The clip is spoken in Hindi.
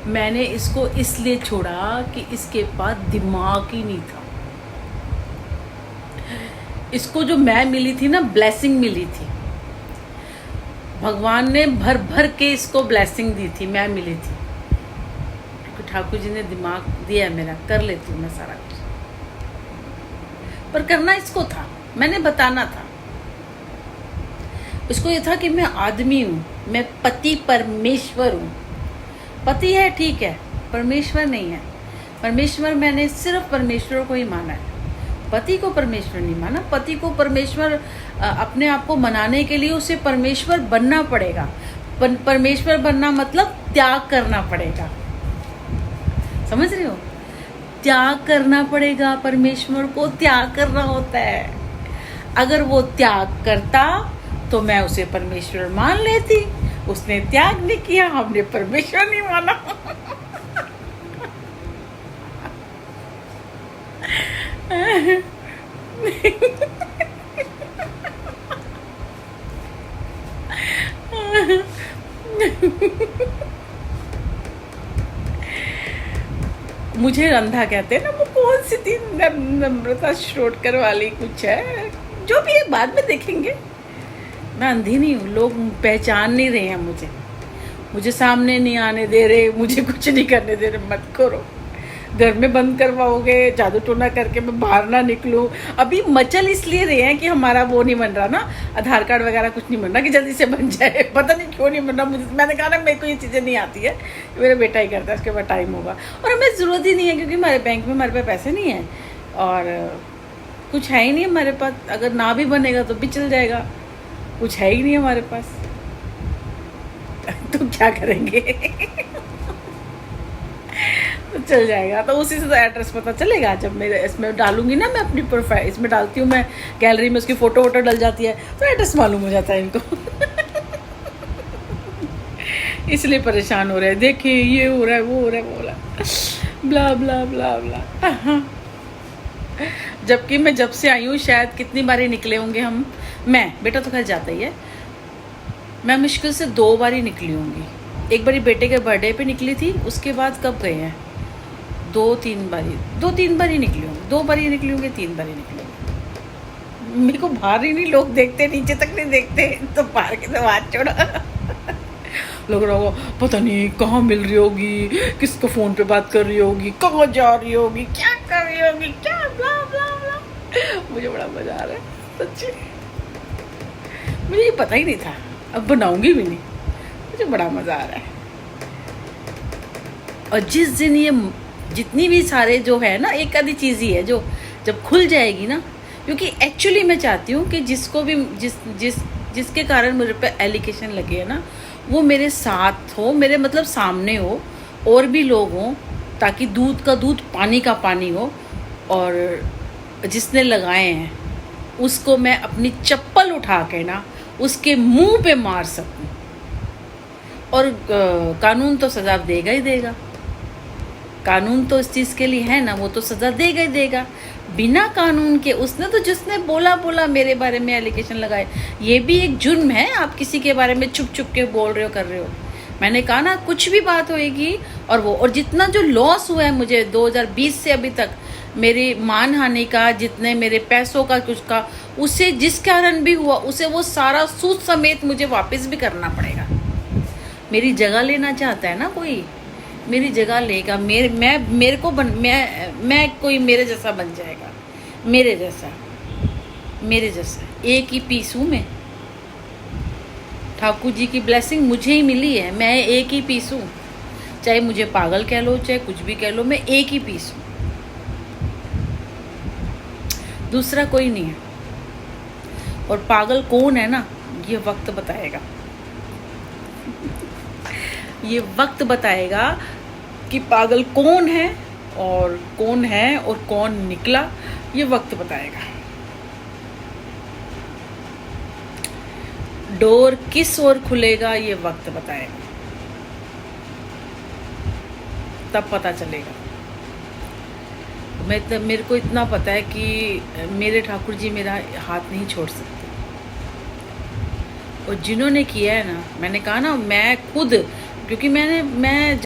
मैंने इसको इसलिए छोड़ा कि इसके पास दिमाग ही नहीं था। इसको जो मैं मिली थी ना, ब्लेसिंग मिली थी, भगवान ने भर भर के इसको ब्लेसिंग दी थी, मैं मिली थी। क्योंकि ठाकुर जी ने दिमाग दिया मेरा, कर लेती हूँ मैं सारा कुछ। पर करना इसको था, मैंने बताना था इसको। ये था कि मैं आदमी हूँ, मैं पति परमेश्वर हूँ। पति है ठीक है, परमेश्वर नहीं है। परमेश्वर मैंने सिर्फ परमेश्वर को ही माना है, पति को परमेश्वर नहीं माना। पति को परमेश्वर अपने आप को मनाने के लिए उसे परमेश्वर बनना पड़ेगा। परमेश्वर बनना मतलब त्याग करना पड़ेगा, समझ रहे हो? त्याग करना पड़ेगा, परमेश्वर को त्याग करना होता है। अगर वो त्याग करता तो मैं उसे परमेश्वर मान लेती। उसने त्याग नहीं किया, हमने परमेश्वर नहीं माना। मुझे अंधा कहते हैं ना, वो कौन सी थी नम्रता श्रोटकर वाली कुछ है, जो भी है बाद में देखेंगे। मैं अंधी नहीं हूँ, लोग पहचान नहीं रहे हैं मुझे सामने नहीं आने दे रहे, मुझे कुछ नहीं करने दे रहे। मत करो, घर में बंद करवाओगे, जादू टोना करके मैं बाहर ना निकलूं। अभी मचल इसलिए रहे हैं कि हमारा वो नहीं बन रहा ना, आधार कार्ड वगैरह कुछ नहीं बन रहा कि जल्दी से बन जाए। पता नहीं क्यों नहीं बन रहा। मैंने कहा ना, मेरे को ये चीज़ें नहीं आती है, मेरा बेटा ही करता है, उसके बाद टाइम होगा। और हमें ज़रूरत ही नहीं है, क्योंकि हमारे बैंक में हमारे पास पैसे नहीं है और कुछ है ही नहीं हमारे पास। अगर ना भी बनेगा तो भी चल जाएगा, कुछ है ही नहीं हमारे पास। तो क्या करेंगे? तो चल जाएगा, तो उसी से तो एड्रेस पता चलेगा। जब मेरे इसमें डालूंगी ना, मैं अपनी प्रोफाइल इसमें डालती हूँ, मैं गैलरी में उसकी फोटो वोटो डल जाती है, तो एड्रेस मालूम हो जाता है इनको। इसलिए परेशान हो रहे हैं, देखिए ये हो रहा है, वो हो रहा है, वो हो रहा है, ब्ला ब्ला ब्ला ब्ला। जबकि मैं जब से आई हूँ शायद कितनी बारी निकले होंगे हम। मैं बेटा तो खैर जाता ही है, मैं मुश्किल से 2 बारी निकली होंगी। एक बारी बेटे के बर्थडे पे निकली थी, उसके बाद कब गए हैं 2-3 बारी निकली होंगी। 2 बारी निकली होंगी, 3 बारी निकली होंगी। मेरे को बाहर ही नहीं लोग देखते, नीचे तक नहीं देखते, तो बाहर की तो बात छोड़ो। लग रहा होगा पता नहीं कहाँ मिल रही होगी, किसको फ़ोन पे बात कर रही होगी, कहाँ जा रही होगी, क्या कर रही होगी, क्या ब्ला ब्ला ब्ला। मुझे बड़ा मज़ा आ रहा है सच्ची, मुझे ये पता ही नहीं था, अब बनाऊंगी भी नहीं, मुझे बड़ा मज़ा आ रहा है। और जिस दिन ये जितनी भी सारे जो है ना, एक आधी चीज़ ही है जो जब खुल जाएगी ना, क्योंकि एक्चुअली मैं चाहती हूँ कि जिसको भी जिसके कारण मुझे पे एलिगेशन लगे है ना, वो मेरे साथ हो, मेरे मतलब सामने हो, और भी लोग हों, ताकि दूध का दूध पानी का पानी हो। और जिसने लगाए हैं उसको मैं अपनी चप्पल उठा के ना उसके मुंह पे मार सकूं। और कानून तो सज़ा देगा ही देगा, कानून तो इस चीज़ के लिए है ना, वो तो सज़ा देगा ही देगा। बिना कानून के उसने तो जिसने बोला मेरे बारे में एलिगेशन लगाए, ये भी एक जुर्म है। आप किसी के बारे में चुप के बोल रहे हो, कर रहे हो। मैंने कहा ना, कुछ भी बात होएगी और वो, और जितना जो लॉस हुआ है मुझे 2020 से अभी तक, मेरी मानहानि का, जितने मेरे पैसों का, कुछ का, उसे जिस कारण भी हुआ, उसे वो सारा सूद समेत मुझे वापस भी करना पड़ेगा। मेरी जगह लेना चाहता है ना कोई, मेरी जगह लेगा। मेरे को मैं कोई मेरे जैसा बन जाएगा, मेरे जैसा एक ही पीस हूँ मैं। ठाकुर जी की ब्लेसिंग मुझे ही मिली है, मैं एक ही पीस हूँ। चाहे मुझे पागल कह लो, चाहे कुछ भी कह लो, मैं एक ही पीस हूँ, दूसरा कोई नहीं है। और पागल कौन है ना, ये वक्त बताएगा। ये वक्त बताएगा कि पागल कौन है और कौन निकला, ये वक्त बताएगा। डोर किस ओर खुलेगा, ये वक्त बताएगा, तब पता चलेगा। मेरे को इतना पता है कि मेरे ठाकुर जी मेरा हाथ नहीं छोड़ सकते। और जिन्होंने किया है ना, मैंने कहा ना, मैं खुद, क्योंकि मैं